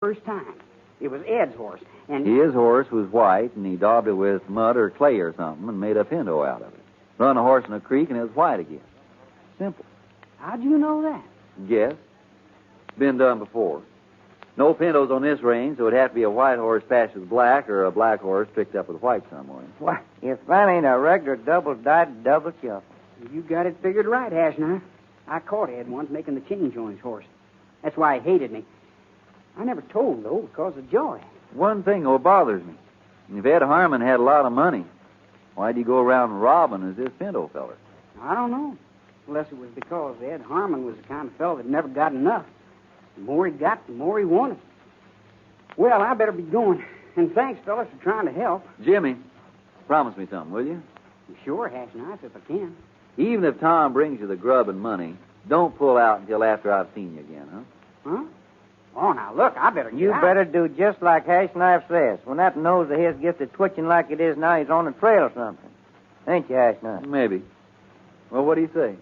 first time. It was Ed's horse, and... His horse was white, and he daubed it with mud or clay or something and made a pinto out of it. Run a horse in a creek, and it was white again. Simple. How'd you know that? Guess. Been done before. No pintos on this range, so it'd have to be a white horse patched with black or a black horse picked up with white somewhere. Why, if that ain't a regular double-dyed double shuffle. You got it figured right, Hashknife. I caught Ed once making the change on his horse. That's why he hated me. I never told, though, because of joy. One thing, though, bothers me. If Ed Harmon had a lot of money, why'd he go around robbing as this pinto feller? I don't know. Unless it was because Ed Harmon was the kind of fellow that never got enough. The more he got, the more he wanted. Well, I better be going. And thanks, fellas, for trying to help. Jimmy, promise me something, will you? Sure, Hashknife, if I can. Even if Tom brings you the grub and money, don't pull out until after I've seen you again, huh? Huh? Oh, now, look, I better get You out. better do just like Hashknife says. When that nose of his gets to twitching like it is now, he's on the trail or something. Ain't you, Hashknife? Maybe. Well, what do you say?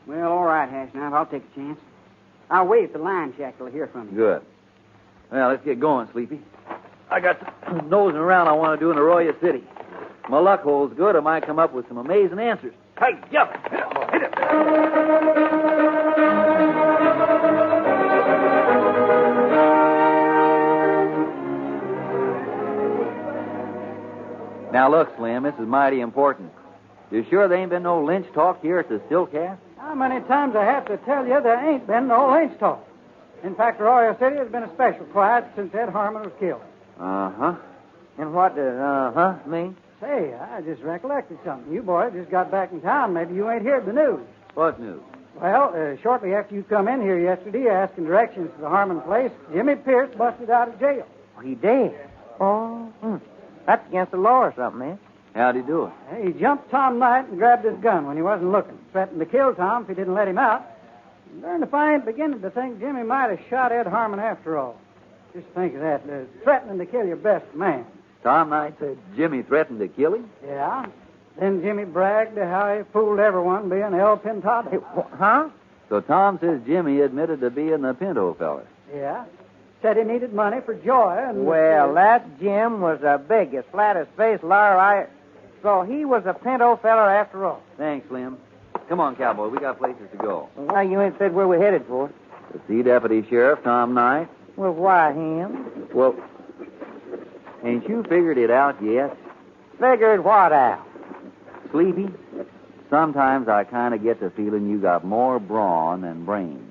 Well, all right, Hashknife, I'll take a chance. I'll wait at the lion shack till I hear from you. Good. Well, let's get going, Sleepy. I got some nosing around I want to do in Arroyo City. My luck holds good, I might come up with some amazing answers. Hey, jump! Hit it! Now, look, Slim, this is mighty important. You sure there ain't been no lynch talk here at the Stillcast? How many times I have to tell you there ain't been no lynch talk? In fact, Arroyo City has been a special quiet since Ed Harmon was killed. Uh-huh. And what does uh-huh mean? Say, I just recollected something. You boys just got back in town. Maybe you ain't heard the news. What news? Well, shortly after you come in here yesterday asking directions to the Harmon place, Jimmy Pierce busted out of jail. Oh, he dead. Oh, that's against the law or something, man. How'd he do it? He jumped Tom Knight and grabbed his gun when he wasn't looking. Threatened to kill Tom if he didn't let him out. And learned if I ain't beginning to think Jimmy might have shot Ed Harmon after all. Just think of that, threatening to kill your best man. Tom Knight said Jimmy threatened to kill him? Yeah. Then Jimmy bragged how he fooled everyone being El Pintado. Huh? So Tom says Jimmy admitted to being the pinto feller. Yeah. Said he needed money for joy and... Well, that Jim was the biggest, flattest-faced liar So he was a pinto feller after all. Thanks, Slim. Come on, cowboy. We got places to go. Why, you ain't said where we're headed for. To see Deputy Sheriff Tom Knight. Well, why him? Well, ain't you figured it out yet? Figured what out? Sleepy, sometimes I kind of get the feeling you got more brawn than brains.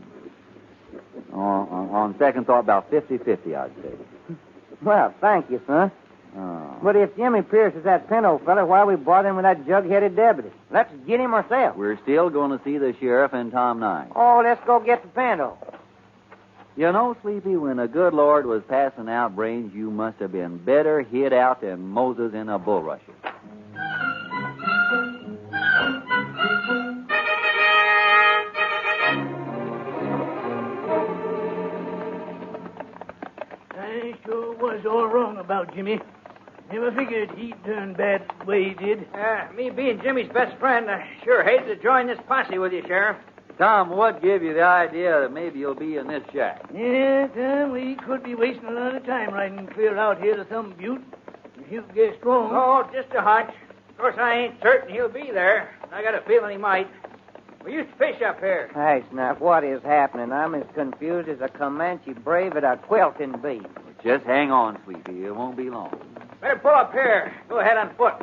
On second thought, about 50-50, I'd say. Well, thank you, son. Oh. But if Jimmy Pierce is that pinto fella, why are we bothering with that jug-headed deputy? Let's get him ourselves. We're still going to see the sheriff and Tom Knight. Oh, let's go get the pinto. You know, Sleepy, when the good Lord was passing out brains, you must have been better hid out than Moses in a bulrusher. I sure was all wrong about Jimmy. Never figured he'd turn bad the way he did. Me being Jimmy's best friend, I sure hate to join this posse with you, Sheriff. Tom, what gave you the idea that maybe you'll be in this shack? Yeah, we could be wasting a lot of time riding clear out here to some butte. If you get strong. Oh, just a hunch. Of course, I ain't certain he'll be there. I got a feeling he might. We used to fish up here. Hey, Snuff, what is happening? I'm as confused as a Comanche brave at a quilting bee. Just hang on, Sleepy. It won't be long. Better pull up here. Go ahead on foot.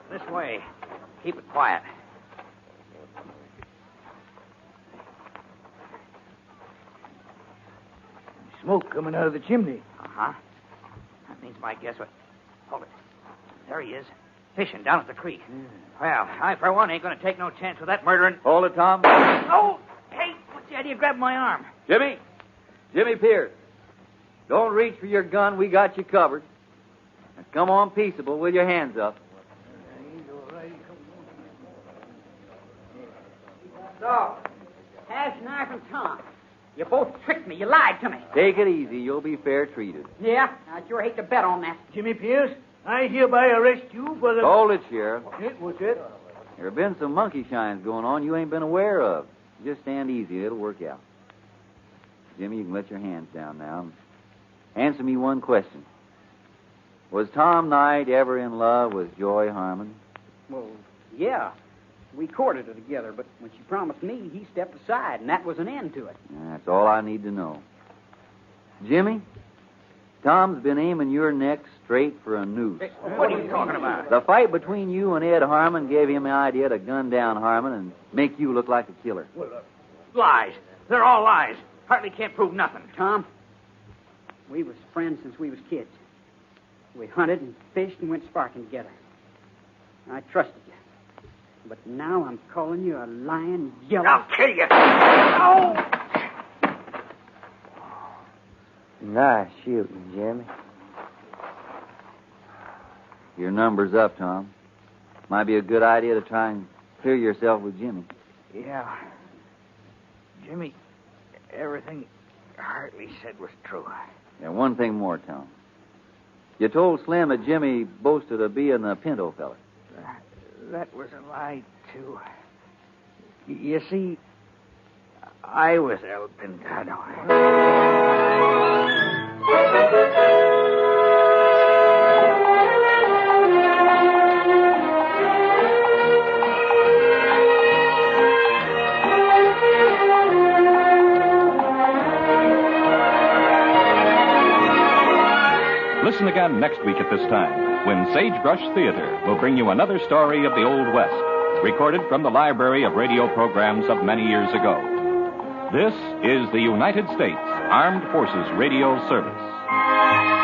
This way. Keep it quiet. Smoke coming out of the chimney. Uh-huh. That means my guess what... Hold it. There he is. Fishing down at the creek. Well, I, for one, ain't going to take no chance with that murdering... Hold it, Tom. Oh! Hey, what's the idea of grabbing my arm? Jimmy Pierce. Don't reach for your gun. We got you covered. Now, come on peaceable with your hands up. So, Hashknife and Tom, you both tricked me. You lied to me. Take it easy. You'll be fair treated. Yeah? I sure hate to bet on that. Jimmy Pierce, I hereby arrest you for the... Hold it, Sheriff. What's that? There have been some monkey shines going on you ain't been aware of. Just stand easy. It'll work out. Jimmy, you can let your hands down now. Answer me one question. Was Tom Knight ever in love with Joy Harmon? Well, yeah. We courted her together, but when she promised me, he stepped aside, and that was an end to it. That's all I need to know. Jimmy, Tom's been aiming your neck straight for a noose. Hey, what are you talking about? The fight between you and Ed Harmon gave him the idea to gun down Harmon and make you look like a killer. Well, lies. They're all lies. Hartley can't prove nothing. Tom, we was friends since we was kids. We hunted and fished and went sparking together. I trusted you. But now I'm calling you a lying, yellow... I'll kill you. Oh! Nice shooting, Jimmy. Your number's up, Tom. Might be a good idea to try and clear yourself with Jimmy. Yeah. Jimmy, everything Hartley said was true. Yeah, one thing more, Tom. You told Slim that Jimmy boasted of being a Pinto fella. That was a lie, too. You see, I was El Pintado. Listen again next week at this time, when Sagebrush Theater will bring you another story of the Old West, recorded from the library of radio programs of many years ago. This is the United States Armed Forces Radio Service.